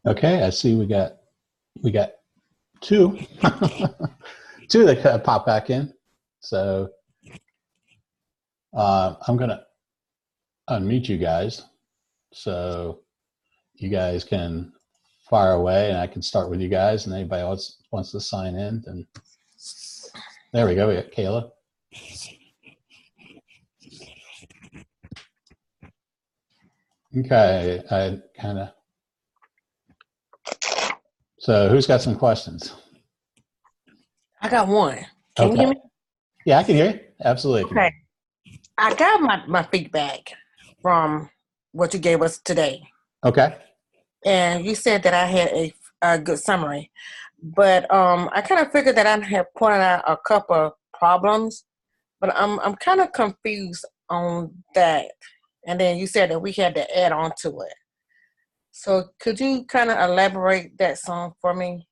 Okay, I see we got two, two that kind of pop back in. So I'm gonna unmute you guys, so you guys can fire away, and I can start with you guys. And anybody else wants to sign in, then there we go. We got Kayla. Okay, I kind of. So who's got some questions? I got one. Can you Okay. hear me? Yeah, I can hear you. Absolutely. I can hear Okay. I got my feedback from what you gave us today. you. Okay. And you said that I had a good summary. But I kind of figured that I had pointed out a couple of problems, but I'm kind of confused on that. And then you said that we had to add on to it. So could you kind of elaborate that some for me?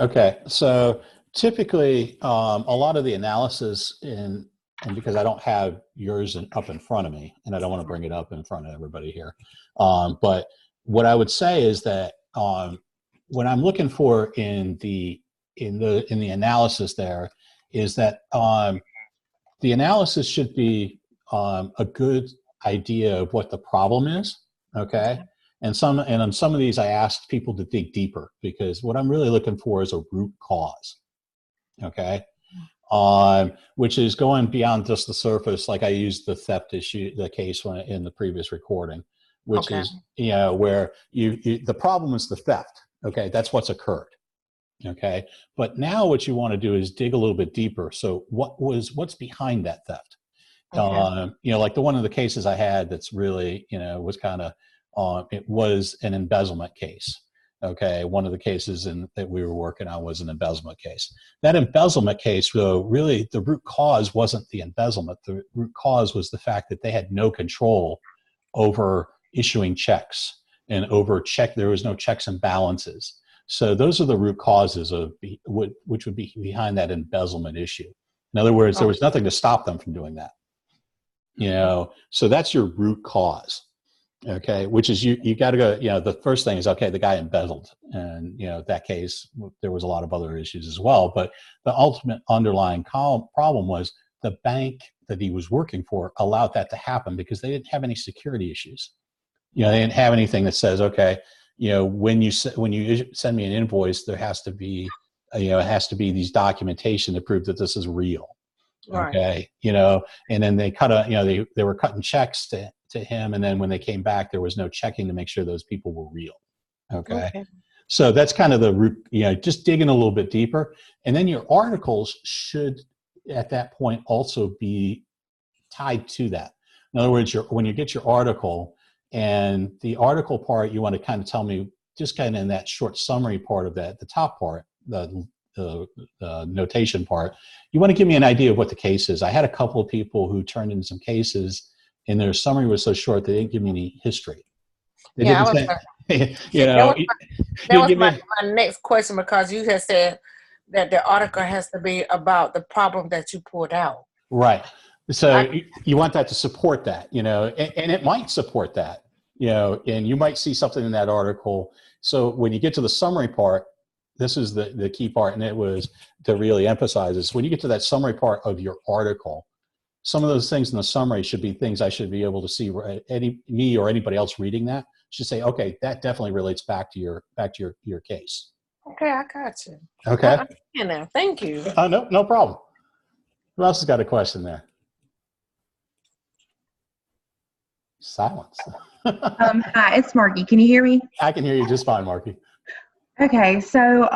Okay. So typically, a lot of the analysis and because I don't have yours up in front of me, and I don't want to bring it up in front of everybody here, but what I would say is that what I'm looking for in the analysis there is that the analysis should be a good idea of what the problem is. Okay. And on some of these, I asked people to dig deeper because what I'm really looking for is a root cause. Okay. Which is going beyond just the surface. Like I used the theft issue, the case when in the previous recording, which Okay. is, where the problem is the theft. Okay. That's what's occurred. Okay. But now what you want to do is dig a little bit deeper. So what's behind that theft? Okay. Like one of the cases I had that's really, was kind of, it was an embezzlement case. Okay. One of the cases that we were working on was an embezzlement case. That embezzlement case, though, really the root cause wasn't the embezzlement. The root cause was the fact that they had no control over issuing checks and there was no checks and balances. So those are the root causes of which would be behind that embezzlement issue. In other words, there was nothing to stop them from doing that. So that's your root cause. Okay, which is you got to go. The first thing is, okay, the guy embezzled, and that case there was a lot of other issues as well. But the ultimate underlying problem was the bank that he was working for allowed that to happen because they didn't have any security issues. They didn't have anything that says, okay, when you send me an invoice, there has to be, it has to be these documentation to prove that this is real. Right. Okay, and then they they were cutting checks to him, and then when they came back, there was no checking to make sure those people were real. Okay. So that's kind of the root, just digging a little bit deeper, and then your articles should at that point also be tied to that. In other words, when you get your article, and the article part, you want to kind of tell me just kind of in that short summary part of that, the top part, the notation part, you want to give me an idea of what the case is. I had a couple of people who turned in some cases, and their summary was so short they didn't give me any history. They didn't say, that was my next question, because you had said that the article has to be about the problem that you pulled out. Right. So you want that to support that, and it might support that, and you might see something in that article. So when you get to the summary part, this is the key part, and it was to really emphasize this. When you get to that summary part of your article, some of those things in the summary should be things I should be able to see. Me or anybody else reading that should say, okay, that definitely relates back to your case. Okay, I got you. Okay. Now, thank you. No problem. Who else has got a question there? Silence. Hi, it's Marky. Can you hear me? I can hear you just fine, Marky. Okay, so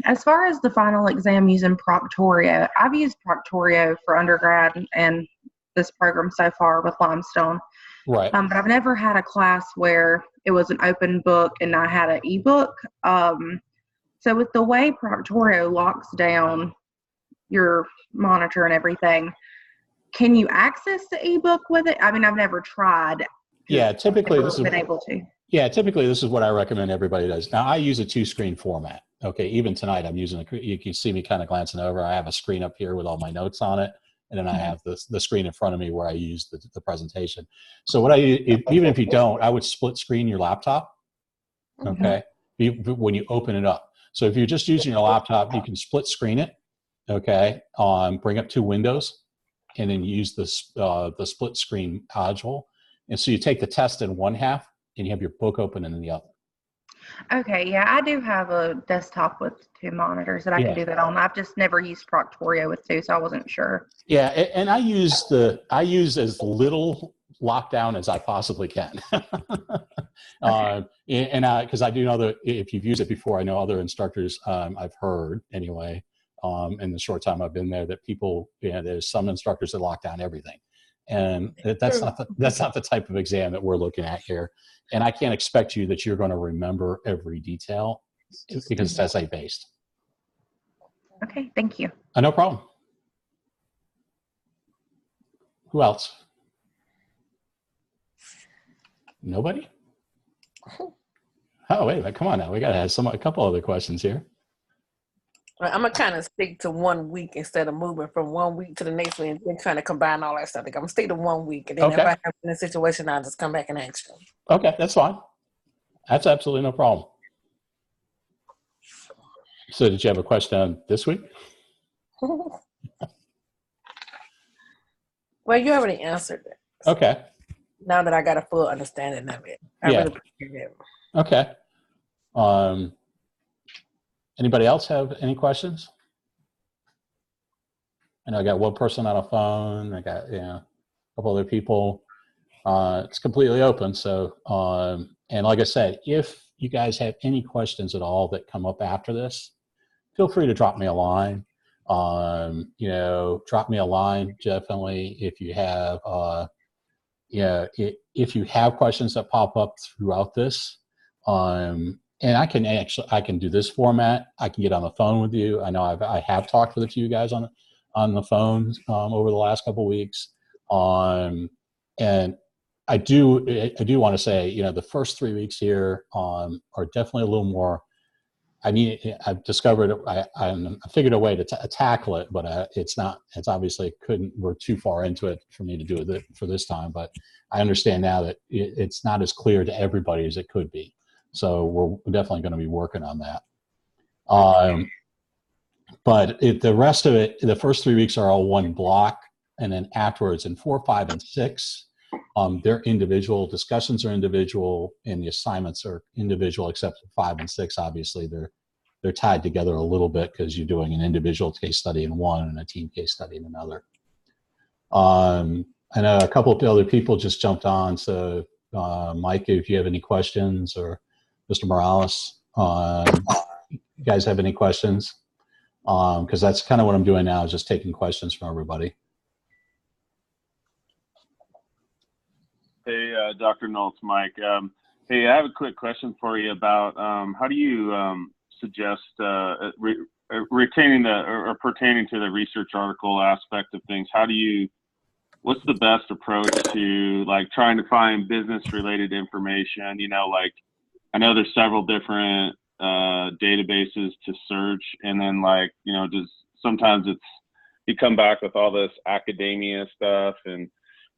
as far as the final exam using Proctorio, I've used Proctorio for undergrad and this program so far with Limestone. Right. But I've never had a class where it was an open book and I had an ebook. So with the way Proctorio locks down your monitor and everything, can you access the ebook with it? I mean, I've never tried. Yeah, typically this is been able to. Yeah, typically this is what I recommend everybody does. Now I use a 2-screen format. Okay, even tonight I'm using you can see me kind of glancing over. I have a screen up here with all my notes on it, and then I have the screen in front of me where I use the presentation. So even if you don't, I would split screen your laptop. Okay. when you open it up. So if you're just using your laptop, you can split screen it, okay? Bring up two windows, and then use the split screen module. And so you take the test in one half, and you have your book open in the other. Okay, yeah, I do have a desktop with two monitors that I can do that on. I've just never used Proctorio with two, so I wasn't sure. Yeah, and I use as little lockdown as I possibly can. Okay. And because I do know that if you've used it before, I know other instructors, I've heard anyway, in the short time I've been there, that people, there's some instructors that lock down everything. And that's not the type of exam that we're looking at here. And I can't expect you that you're going to remember every detail because it's essay based. Okay, thank you. No problem. Who else? Nobody? Oh, wait, come on now. We got to have a couple other questions here. I'm going to kind of stick to 1 week instead of moving from 1 week to the next week and then kind of combine all that stuff. I'm going to stick to 1 week. And then if I have in a situation, I'll just come back and ask you. Okay, that's fine. That's absolutely no problem. So did you have a question on this week? Well, you already answered it. Okay. Now that I got a full understanding of it. I really appreciate it. Okay. Anybody else have any questions? I know I got one person on a phone. I got a couple other people. It's completely open. So, and like I said, if you guys have any questions at all that come up after this, feel free to drop me a line. Drop me a line definitely if you have. If you have questions that pop up throughout this. And I can do this format. I can get on the phone with you. I know I have talked with a few guys on the phone over the last couple of weeks. And I do want to say, the first 3 weeks here are definitely a little more. I've discovered, I figured a way to tackle it, but it's obviously we're too far into it for me to do it for this time. But I understand now that it's not as clear to everybody as it could be. So we're definitely going to be working on that. But the rest of it, the first 3 weeks are all one block. And then afterwards in 4, 5, and 6, their individual discussions are individual and the assignments are individual, except for 5 and 6, obviously they're tied together a little bit because you're doing an individual case study in one and a team case study in another. I know a couple of other people just jumped on. So Mike, if you have any questions, or Mr. Morales, you guys have any questions? Because that's kind of what I'm doing now, is just taking questions from everybody. Hey, Dr. Noltz, Mike. Hey, I have a quick question for you about how do you suggest retaining or pertaining to the research article aspect of things? What's the best approach to trying to find business related information? I know there's several different databases to search, and then sometimes you come back with all this academia stuff, and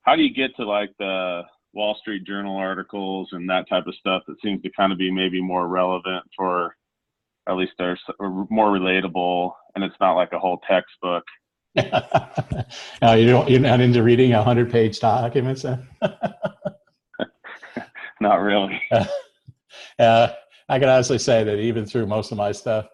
how do you get to the Wall Street Journal articles and that type of stuff that seems to kind of be maybe more relevant, for at least they're more relatable, and it's not like a whole textbook? No, you're not into reading 100-page documents? Not really. I can honestly say that even through most of my stuff,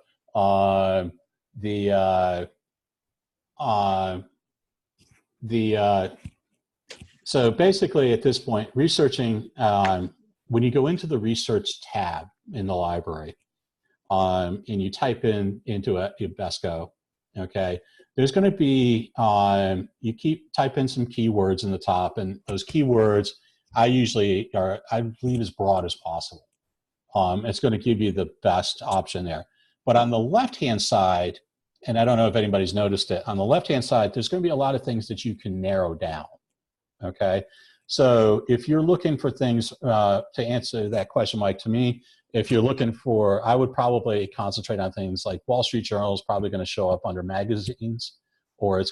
so basically at this point, researching, when you go into the research tab in the library, and you type into Ubesco, okay, there's going to be, type in some keywords in the top, and those keywords I leave as broad as possible. It's going to give you the best option there. But on the left-hand side, and I don't know if anybody's noticed it, on the left-hand side, there's going to be a lot of things that you can narrow down, okay? So if you're looking for things, to answer that question, Mike, to me, if you're looking for, I would probably concentrate on things like Wall Street Journal is probably going to show up under magazines, or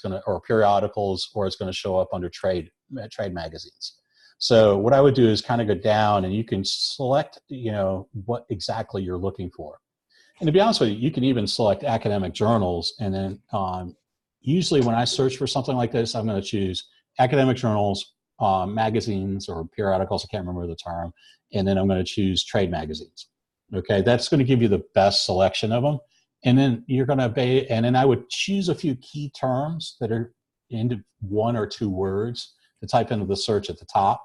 periodicals, or it's going to show up under trade magazines. So what I would do is kind of go down, and you can select, what exactly you're looking for. And to be honest with you, you can even select academic journals. And then usually when I search for something like this, I'm going to choose academic journals, magazines or periodicals, I can't remember the term. And then I'm going to choose trade magazines. Okay, that's going to give you the best selection of them. And then and then I would choose a few key terms that are into 1 or 2 words to type into the search at the top.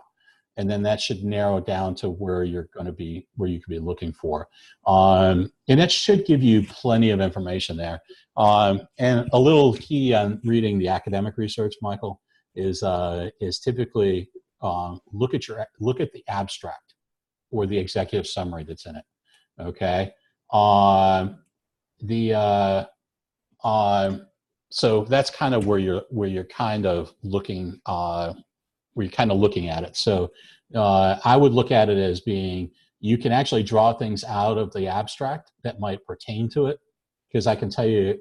And then that should narrow down to where you could be looking for. And that should give you plenty of information there. And a little key on reading the academic research, Michael, is typically look at the abstract or the executive summary that's in it. Okay. So that's kind of where you're kind of looking at it. So I would look at it as being, you can actually draw things out of the abstract that might pertain to it. Because I can tell you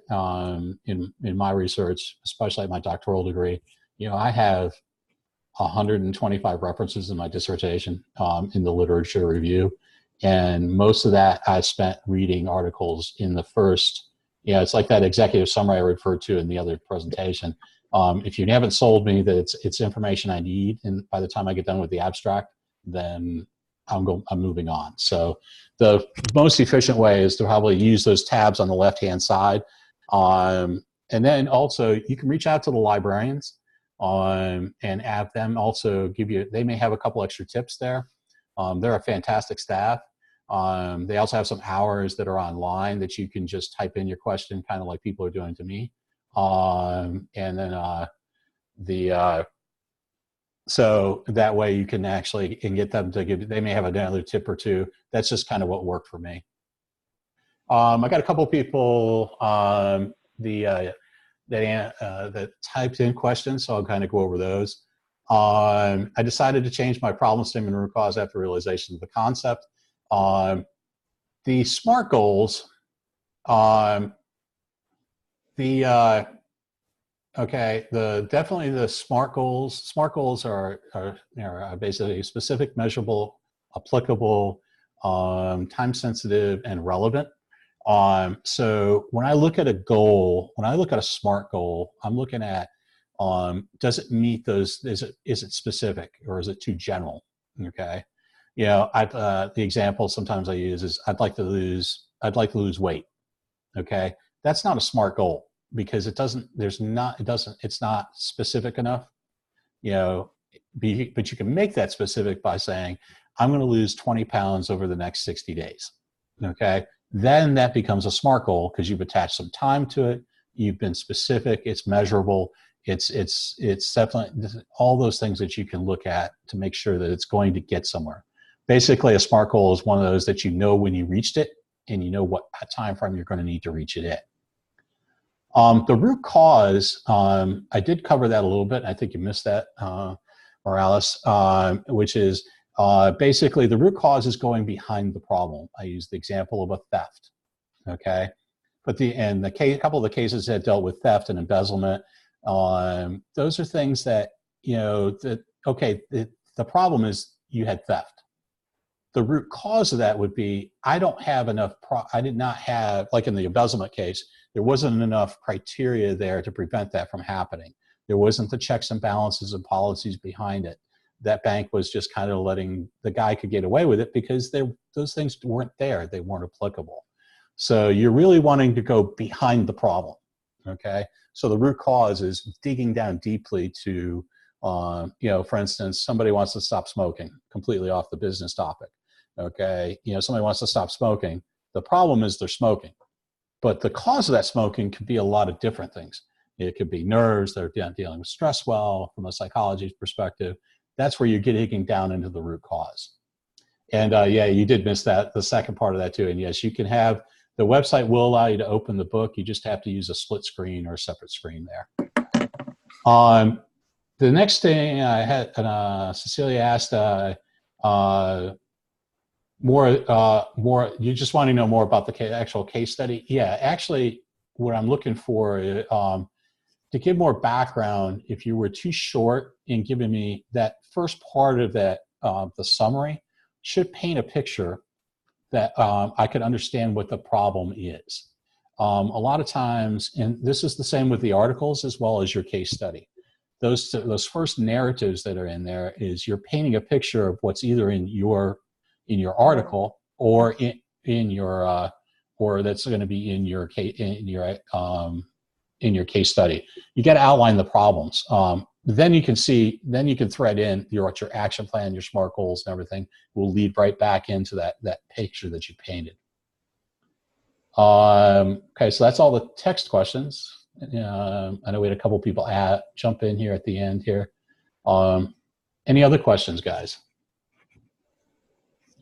in my research, especially at my doctoral degree, I have 125 references in my dissertation in the literature review. And most of that I spent reading articles in the first, it's like that executive summary I referred to in the other presentation. If you haven't sold me that it's information I need, and by the time I get done with the abstract, then I'm moving on. So the most efficient way is to probably use those tabs on the left-hand side. And then also you can reach out to the librarians and have them also they may have a couple extra tips there. They're a fantastic staff. They also have some hours that are online that you can just type in your question, kind of like people are doing to me. And then so that way you can actually get them to they may have another tip or two. That's just kind of what worked for me. I got a couple people that typed in questions, so I'll kind of go over those. I decided to change my problem statement and root cause after realization of the concept. The SMART goals, definitely the SMART goals. SMART goals are basically specific, measurable, applicable, time sensitive, and relevant. So when I look at a goal, when I look at a SMART goal, I'm looking at does it meet those? Is it specific or is it too general? Okay, the example sometimes I use is I'd like to lose weight. Okay, that's not a SMART goal because it's not specific enough. But you can make that specific by saying I'm going to lose 20 pounds over the next 60 days. Okay, then that becomes a SMART goal because you've attached some time to it. You've been specific. It's measurable. It's definitely all those things that you can look at to make sure that it's going to get somewhere. Basically, a SMART goal is one of those that when you reached it and you know what time frame you're going to need to reach it in. The root cause, I did cover that a little bit. I think you missed that, Morales, which is basically the root cause is going behind the problem. I used the example of a theft, okay? But a couple of the cases that dealt with theft and embezzlement, those are things that, the problem is you had theft. The root cause of that would be, I did not have, like in the embezzlement case, there wasn't enough criteria there to prevent that from happening. There wasn't the checks and balances and policies behind it. That bank was just kind of letting the guy could get away with it because those things weren't there. They weren't applicable. So you're really wanting to go behind the problem, okay? So the root cause is digging down deeply to, for instance, somebody wants to stop smoking, completely off the business topic, okay? Somebody wants to stop smoking. The problem is they're smoking. But the cause of that smoking could be a lot of different things. It could be nerves, they're dealing with stress well, from a psychology perspective. That's where you're digging down into the root cause. And you did miss that, the second part of that too. And yes, you can have, the website will allow you to open the book. You just have to use a split screen or a separate screen there. The next thing I had, Cecilia asked, you just want to know more about the actual case study? Yeah, actually, what I'm looking for, to give more background, if you were too short in giving me that first part of that, the summary should paint a picture that I could understand what the problem is. A lot of times, and this is the same with the articles as well as your case study. Those first narratives that are in there is you're painting a picture of what's either in your article or in your or that's going to be in your case study. You got to outline the problems. Then you can thread in your action plan, your SMART goals, and everything will lead right back into that picture that you painted. Okay, so that's all the text questions. I know we had a couple people jump in here at the end here. Any other questions, guys?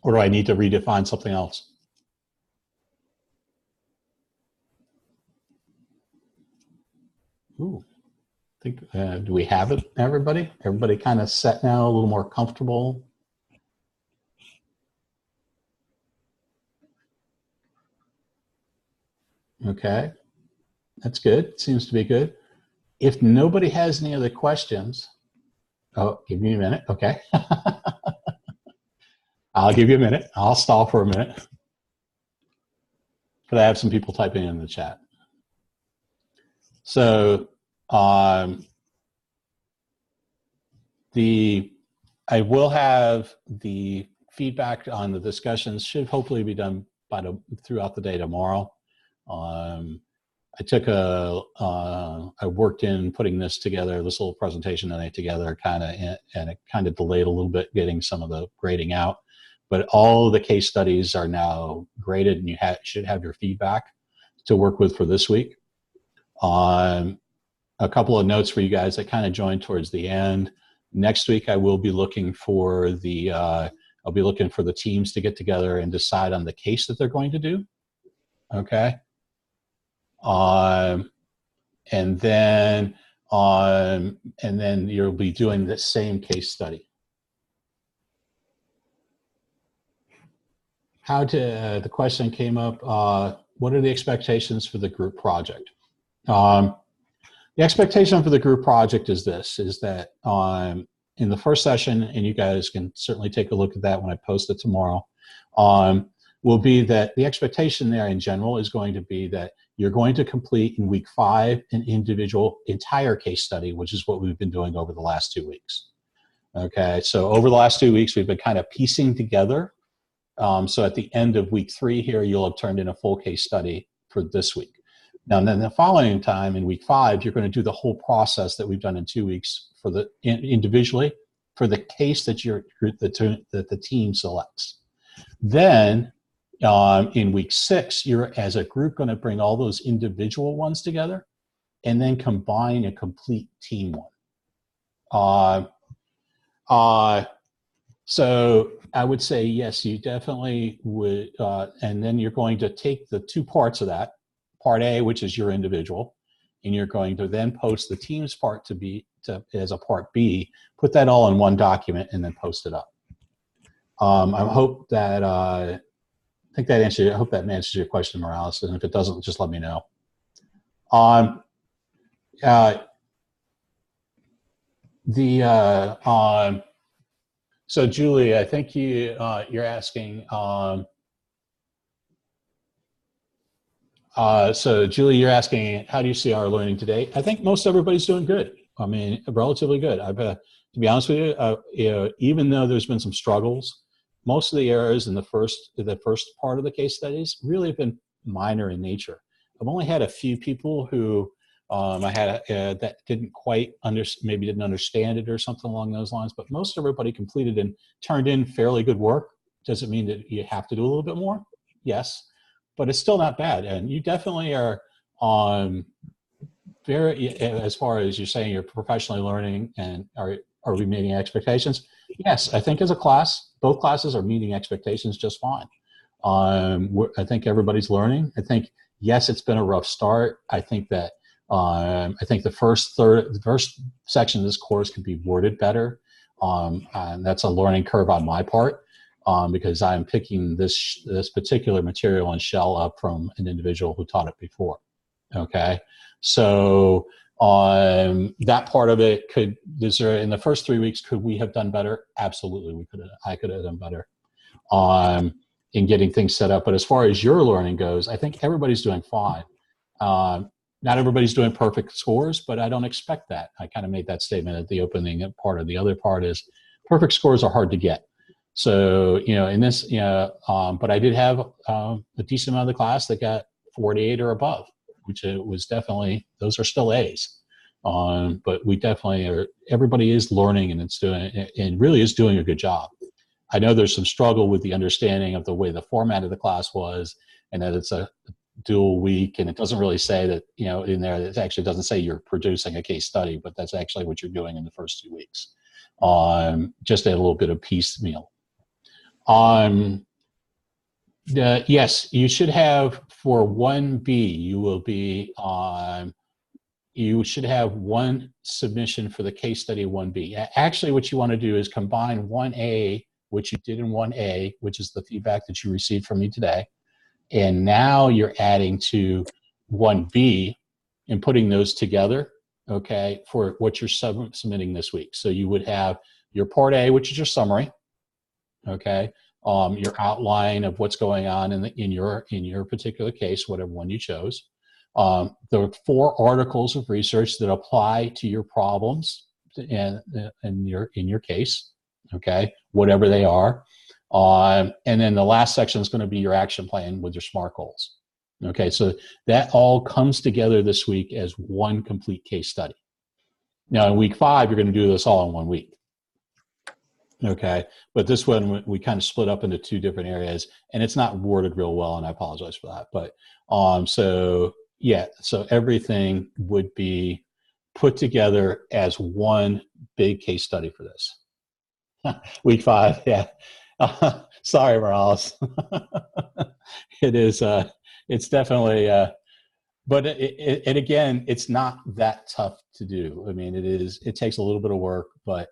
Or do I need to redefine something else? Ooh, I think, do we have it, everybody? Everybody kind of set now, a little more comfortable? Okay, that's good. Seems to be good. If nobody has any other questions, oh, give me a minute, okay. I'll give you a minute. I'll stall for a minute. But I have some people typing in the chat. So I will have the feedback on the discussions should hopefully be done throughout the day tomorrow. I worked in putting this together, this little presentation that I together and it kind of delayed a little bit getting some of the grading out. But all of the case studies are now graded and you should have your feedback to work with for this week. A couple of notes for you guys that kind of joined towards the end. Next week, I will be looking for I'll be looking for the teams to get together and decide on the case that they're going to do. Okay. And then you'll be doing the same case study. The question came up, what are the expectations for the group project? The expectation for the group project is that in the first session, and you guys can certainly take a look at that when I post it tomorrow, will be that the expectation there in general is going to be that you're going to complete in week 5 an individual entire case study, which is what we've been doing over the last 2 weeks. Okay, so over the last 2 weeks, we've been kind of piecing together. So at the end of week 3 here, you'll have turned in a full case study for this week. Now, then the following time in week 5, you're going to do the whole process that we've done in 2 weeks for individually for the case that the team selects. Then in week 6, you're as a group going to bring all those individual ones together and then combine a complete team one. So I would say, yes, you definitely would. And then you're going to take the 2 parts of that, part A, which is your individual, and you're going to then post the team's part as a part B, put that all in one document and then post it up. I hope that, I hope that answers your question, Morales. And if it doesn't, just let me know. So Julie, I think you're asking, so Julie, you're asking, how do you see our learning today? I think most everybody's doing good. I mean, relatively good. To be honest with you, even though there's been some struggles, most of the errors in the first part of the case studies really have been minor in nature. I've only had a few people who that didn't quite maybe didn't understand it or something along those lines, but most everybody completed and turned in fairly good work. Does it mean that you have to do a little bit more? Yes, but it's still not bad. And you definitely are very, as far as you're saying, you're professionally learning and are we meeting expectations? Yes, I think as a class, both classes are meeting expectations just fine. I think everybody's learning. I think, yes, it's been a rough start. I think that I think the first section of this course could be worded better. And that's a learning curve on my part because I'm picking this particular material and shell up from an individual who taught it before. Okay, so That part of it in the first 3 weeks, could we have done better? Absolutely, we could have. I could have done better in getting things set up. But as far as your learning goes, I think everybody's doing fine. Not everybody's doing perfect scores, but I don't expect that. I kind of made that statement at the opening part. Of the other part is perfect scores are hard to get. So, in this, but I did have a decent amount of the class that got 48 or above, which was definitely, those are still A's. But we definitely everybody is learning and really is doing a good job. I know there's some struggle with the understanding of the way the format of the class was, and that it's a dual week, and it doesn't really say that, in there, it actually doesn't say you're producing a case study, but that's actually what you're doing in the first 2 weeks. Just a little bit of piecemeal. Yes, you should have for 1B, you should have one submission for the case study 1B. Actually, what you want to do is combine 1A, which you did in 1A, which is the feedback that you received from me today. And now you're adding to 1B and putting those together, okay, for what you're submitting this week. So you would have your Part A, which is your summary, okay, your outline of what's going on in your particular case, whatever one you chose. The 4 articles of research that apply to your problems in your case, okay, whatever they are. And then the last section is going to be your action plan with your SMART goals. Okay, so that all comes together this week as one complete case study. Now, in week 5, you're going to do this all in 1 week. Okay, but this one we kind of split up into 2 different areas, and it's not worded real well, and I apologize for that. But so everything would be put together as one big case study for this. Week 5, yeah. Sorry, Morales. It is. It's definitely. But and again, it's not that tough to do. I mean, it is. It takes a little bit of work, but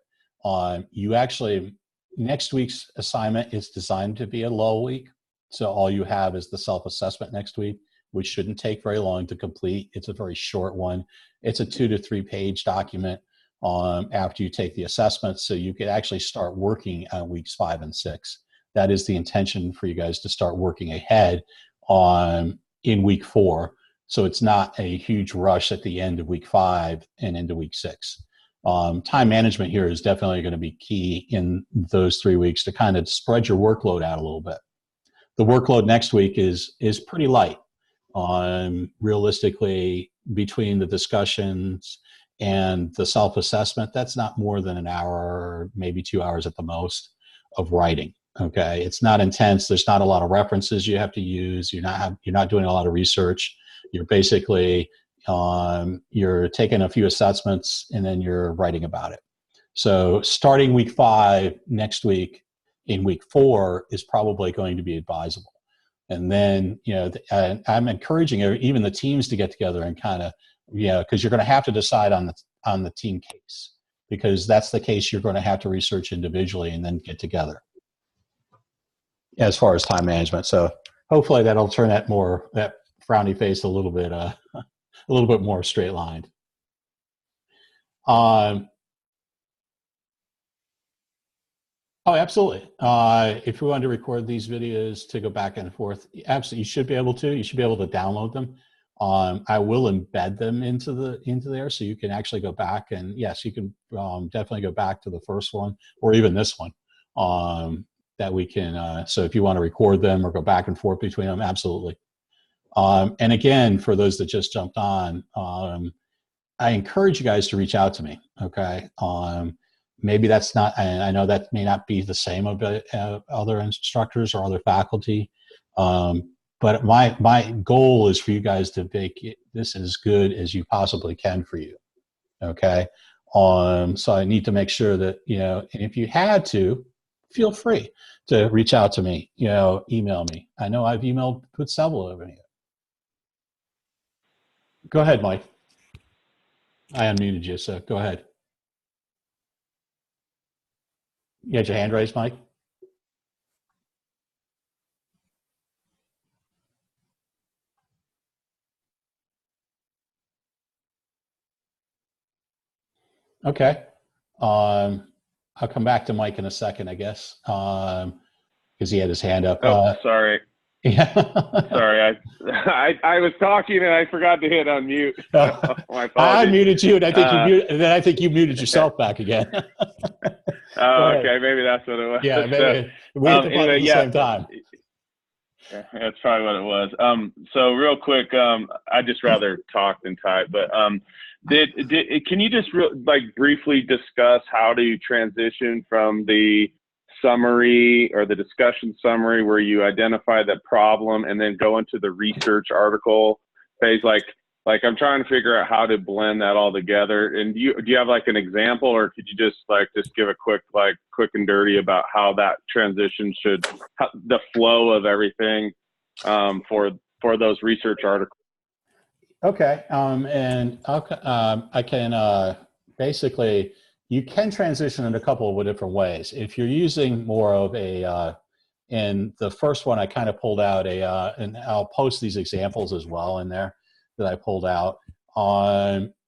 you actually, next week's assignment is designed to be a low week. So all you have is the self-assessment next week, which shouldn't take very long to complete. It's a very short one. It's a 2 to 3 page document after you take the assessment. So you could actually start working on weeks 5 and 6. That is the intention for you guys to start working ahead in week 4. So it's not a huge rush at the end of week 5 and into week 6. Time management here is definitely going to be key in those 3 weeks to kind of spread your workload out a little bit. The workload next week is pretty light. Realistically, between the discussions and the self-assessment, that's not more than an hour, maybe 2 hours at the most of writing. Okay, it's not intense. There's not a lot of references you have to use. You're not doing a lot of research. You're basically you're taking a few assessments and then you're writing about it. So starting week 5 next week, in week 4 is probably going to be advisable. And then, I'm encouraging even the teams to get together and kind of, because you're going to have to decide on the team case, because that's the case you're going to have to research individually and then get together as far as time management. So hopefully that'll turn that frowny face a little bit more straight lined. Oh, absolutely. If you want to record these videos to go back and forth, absolutely, you should be able to. You should be able to download them. I will embed them into there, so you can actually go back and yes, you can definitely go back to the first one or even this one. That we can. So if you want to record them or go back and forth between them, absolutely. And again, for those that just jumped on, I encourage you guys to reach out to me. Okay. Maybe that's not, and I know that may not be the same of other instructors or other faculty, but my goal is for you guys to make this as good as you possibly can for you. Okay. So I need to make sure that, and if you had to, feel free to reach out to me, email me. I know I've emailed with several of you. Go ahead, Mike. I unmuted you, so go ahead. You had your hand raised, Mike? Okay. I'll come back to Mike in a second, I guess, because he had his hand up. Oh, sorry. Yeah. Sorry, I was talking and I forgot to hit unmute. My I apologies. muted you, and I think I think you muted yourself back again. Oh, okay, maybe that's what it was. Yeah, maybe we hit the button at the same time. Yeah, that's probably what it was. So real quick, I just rather talk than type, but can you just briefly discuss how to transition from the summary or the discussion summary where you identify the problem and then go into the research article phase? Like I'm trying to figure out how to blend that all together. And do you have like an example, or could you just give a quick and dirty about how that transition the flow of everything for those research articles? Okay. And I can basically, you can transition in a couple of different ways. If you're using more of in the first one, I kind of pulled out and I'll post these examples as well in there that I pulled out,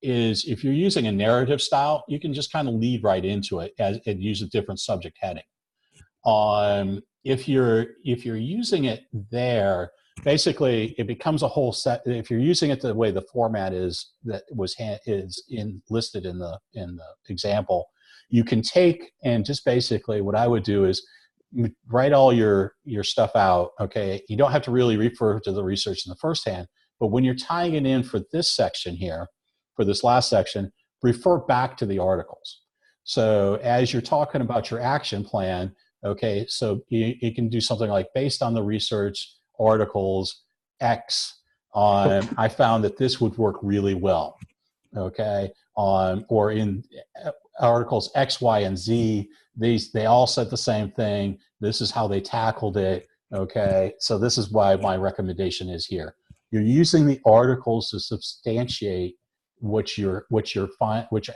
is if you're using a narrative style, you can just kind of lead right into it and use a different subject heading. If you're using it there, basically it becomes a whole set. If you're using it the way the format is that is listed in the example, you can take and just basically what I would do is write all your stuff out. Okay, you don't have to really refer to the research in the first hand, but when you're tying it in for this section here, for this last section, refer back to the articles. So as you're talking about your action plan, okay, so you can do something like, based on the research articles X, I found that this would work really well. Okay, or in articles X, Y, and Z, they all said the same thing. This is how they tackled it. Okay, so this is why my recommendation is here. You're using the articles to substantiate what your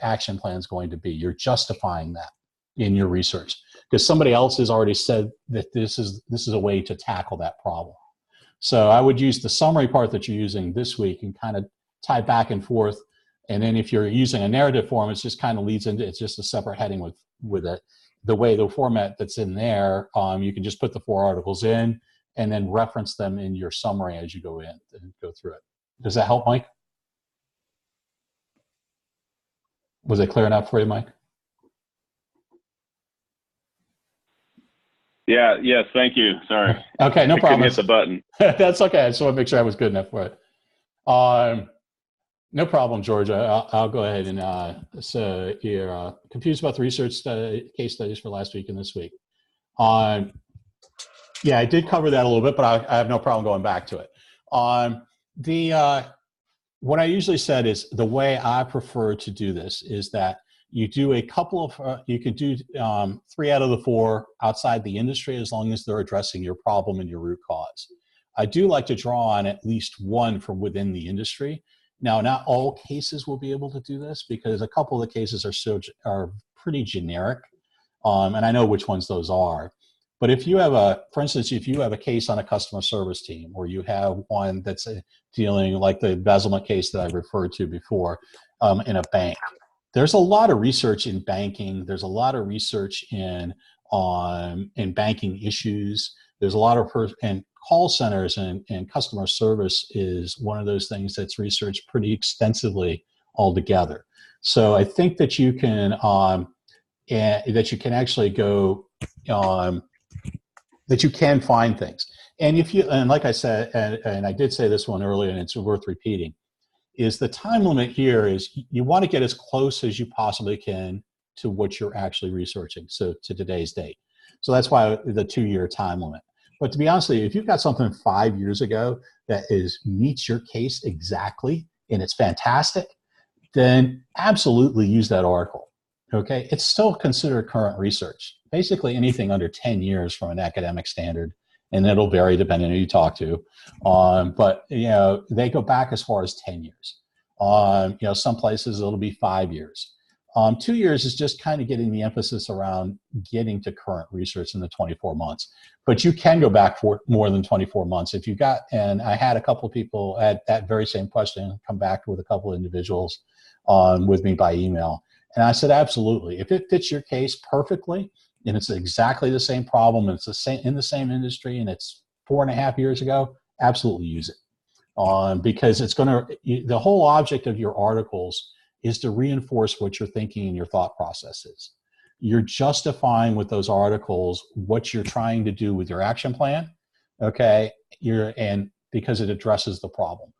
action plan is going to be. You're justifying that in your research because somebody else has already said that this is a way to tackle that problem. So I would use the summary part that you're using this week and kind of tie back and forth. And then if you're using a narrative form, it just kind of leads into, it's just a separate heading with it. The way the format that's in there, you can just put the 4 articles in and then reference them in your summary as you go in and go through it. Does that help, Mike? Was it clear enough for you, Mike? Yeah, yes, thank you. Sorry. Okay, no problem. I couldn't hit the button. That's okay. I just want to make sure I was good enough for it. No problem, Georgia. I'll go ahead and so you're confused about the research case studies for last week and this week. Yeah, I did cover that a little bit, but I have no problem going back to it. What I usually said is the way I prefer to do this is that you do a couple of, you can do 3 out of the 4 outside the industry as long as they're addressing your problem and your root cause. I do like to draw on at least one from within the industry. Now, not all cases will be able to do this because a couple of the cases are pretty generic, and I know which ones those are. But if you have for instance, if you have a case on a customer service team, or you have one that's dealing like the embezzlement case that I referred to before in a bank, there's a lot of research in banking. There's a lot of research in banking issues. There's a lot of and call centers and customer service is one of those things that's researched pretty extensively altogether. So I think that you can actually go that you can find things. And and like I said, and I did say this one earlier, and it's worth repeating, is the time limit here is you want to get as close as you possibly can to what you're actually researching, so to today's date. So that's why the 2-year time limit. But to be honest with you, if you've got something 5 years ago that meets your case exactly and it's fantastic, then absolutely use that article. Okay, it's still considered current research. Basically anything under 10 years from an academic standard, and it'll vary depending on who you talk to. But they go back as far as 10 years. Some places it'll be 5 years. 2 years is just kind of getting the emphasis around getting to current research in the 24 months. But you can go back for more than 24 months if you got. And I had a couple of people at that very same question come back with a couple of individuals with me by email. And I said, absolutely. If it fits your case perfectly, and it's exactly the same problem, and it's the same in the same industry, and it's 4.5 years ago, absolutely use it. Because it's going to, the whole object of your articles is to reinforce what you're thinking and your thought process is. You're justifying with those articles what you're trying to do with your action plan, okay? And because it addresses the problem.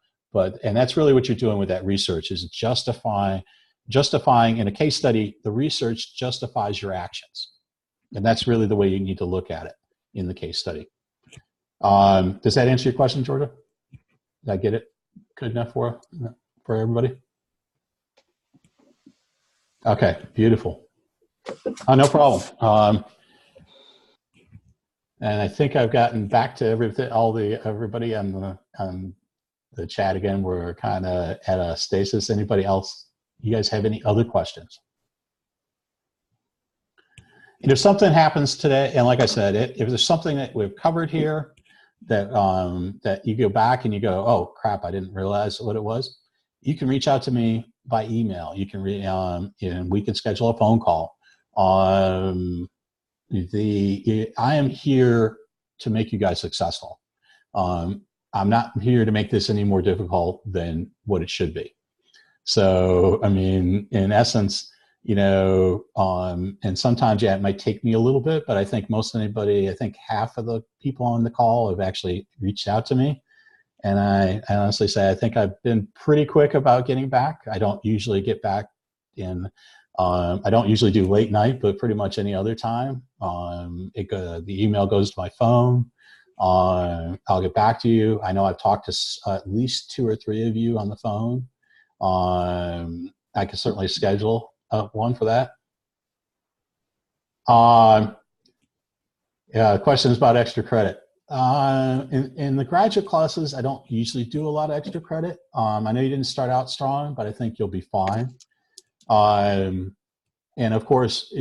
And that's really what you're doing with that research, is justifying in a case study, the research justifies your actions. And that's really the way you need to look at it in the case study. Does that answer your question, Georgia? Did I get it good enough for everybody? Okay, beautiful. No problem. And I think I've gotten back to everybody on the chat again. We're kind of at a stasis. Anybody else? You guys have any other questions? And if something happens today, and like I said, if there's something that we've covered here that that you go back and you go, oh crap, I didn't realize what it was, you can reach out to me by email. You can and we can schedule a phone call. I am here to make you guys successful. I'm not here to make this any more difficult than what it should be. So, I mean, in essence, and sometimes, yeah, it might take me a little bit, but I think I think half of the people on the call have actually reached out to me. And I honestly say, I think I've been pretty quick about getting back. I don't usually get back I don't usually do late night, but pretty much any other time. The email goes to my phone. I'll get back to you. I know I've talked to at least 2 or 3 of you on the phone. I can certainly schedule one for that. Questions about extra credit. In the graduate classes, I don't usually do a lot of extra credit. I know you didn't start out strong, but I think you'll be fine. And of course,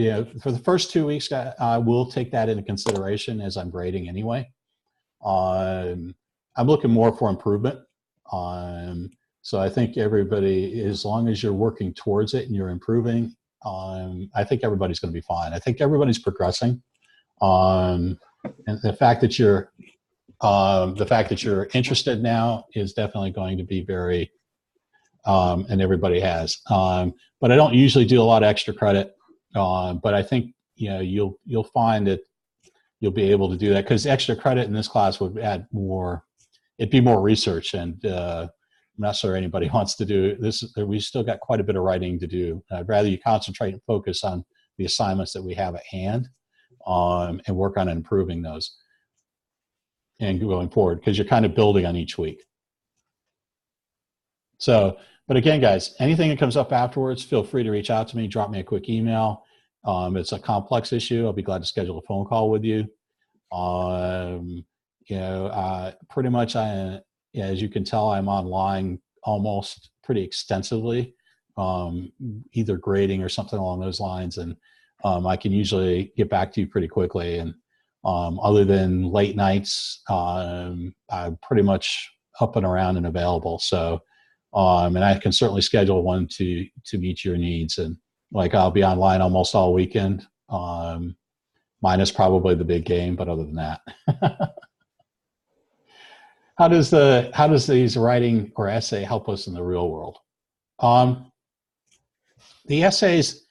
for the first 2 weeks, I will take that into consideration as I'm grading anyway. I'm looking more for improvement. So I think everybody, as long as you're working towards it and you're improving, I think everybody's going to be fine. I think everybody's progressing. And the fact that you're interested now is definitely going to be very, and everybody has. But I don't usually do a lot of extra credit. But I think you'll find that you'll be able to do that, because extra credit in this class would add more. It'd be more research, and I'm not sure anybody wants to do this. We still got quite a bit of writing to do. I'd rather you concentrate and focus on the assignments that we have at hand, and work on improving those and going forward, because you're kind of building on each week. So, but again, guys, anything that comes up afterwards, feel free to reach out to me, drop me a quick email. It's a complex issue. I'll be glad to schedule a phone call with you. Pretty much, as you can tell, I'm online almost pretty extensively, either grading or something along those lines. And I can usually get back to you pretty quickly. And other than late nights, I'm pretty much up and around and available. So, and I can certainly schedule one to meet your needs. And like, I'll be online almost all weekend, minus probably the big game, but other than that. How does these writing or essay help us in the real world? The essays,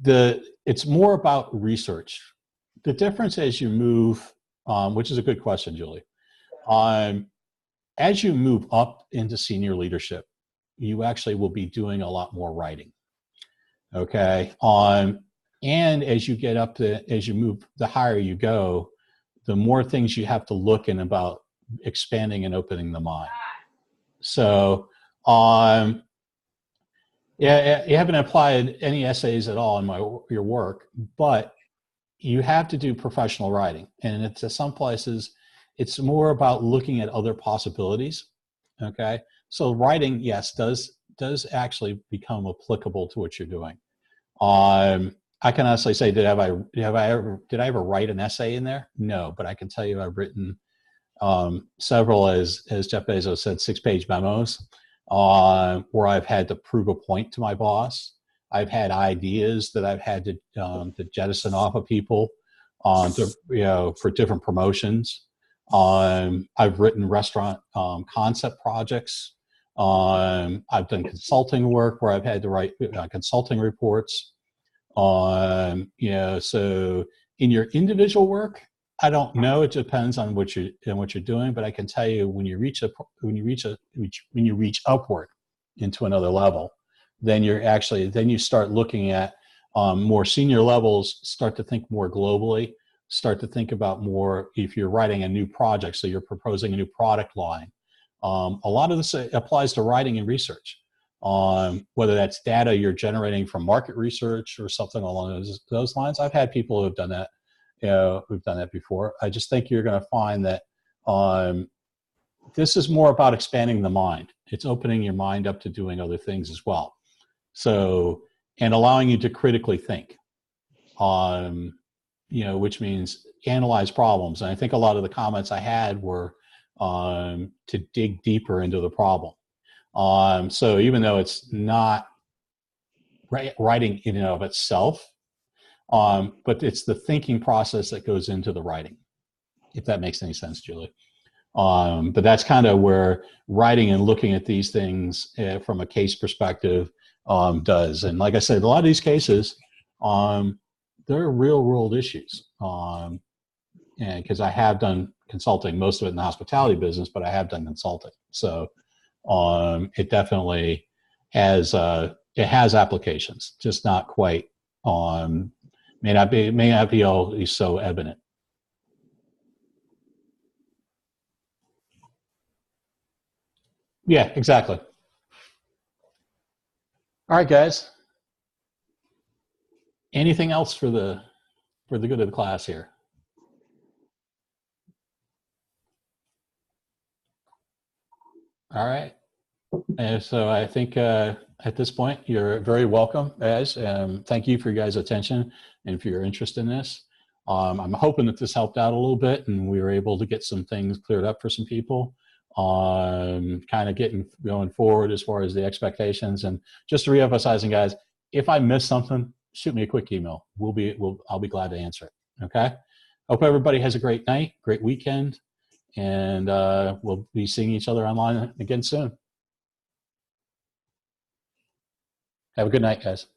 it's more about research. The difference as you move, which is a good question, Julie. As you move up into senior leadership, you actually will be doing a lot more writing. Okay. And as you get up as you move, the higher you go, the more things you have to look in about expanding and opening the mind. So, you haven't applied any essays at all in your work, but you have to do professional writing. And it's some places, it's more about looking at other possibilities. Okay. So writing, yes, does actually become applicable to what you're doing. I can honestly say, did I ever write an essay in there? No, but I can tell you I've written several, as Jeff Bezos said, 6-page memos, where I've had to prove a point to my boss, I've had ideas that I've had to jettison off of people for different promotions. I've written restaurant concept projects. I've done consulting work where I've had to write consulting reports. So in your individual work, I don't know. It depends on what you're doing, but I can tell you when you reach upward into another level, then you start looking at more senior levels, start to think more globally, start to think about more if you're writing a new project, so you're proposing a new product line. A lot of this applies to writing and research, whether that's data you're generating from market research or something along those lines. I've had people who've done that, who've done that before. I just think you're going to find that this is more about expanding the mind. It's opening your mind up to doing other things as well. So, and allowing you to critically think, which means analyze problems. And I think a lot of the comments I had were to dig deeper into the problem. So even though it's not writing in and of itself, but it's the thinking process that goes into the writing, if that makes any sense, Julie. But that's kind of where writing and looking at these things from a case perspective does. And like I said, a lot of these cases, they're real world issues. And because I have done consulting, most of it in the hospitality business, but I have done consulting. So it definitely has applications, just not quite may not be always so evident. Yeah, exactly. All right, guys. Anything else for the good of the class here? All right. And so I think at this point, you're very welcome, guys. Thank you for your guys' attention and for your interest in this. I'm hoping that this helped out a little bit and we were able to get some things cleared up for some people. Kind of going forward as far as the expectations. And just to reemphasizing, guys, if I missed something, shoot me a quick email. I'll be glad to answer it. Okay. Hope everybody has a great night, great weekend, and we'll be seeing each other online again soon. Have a good night, guys.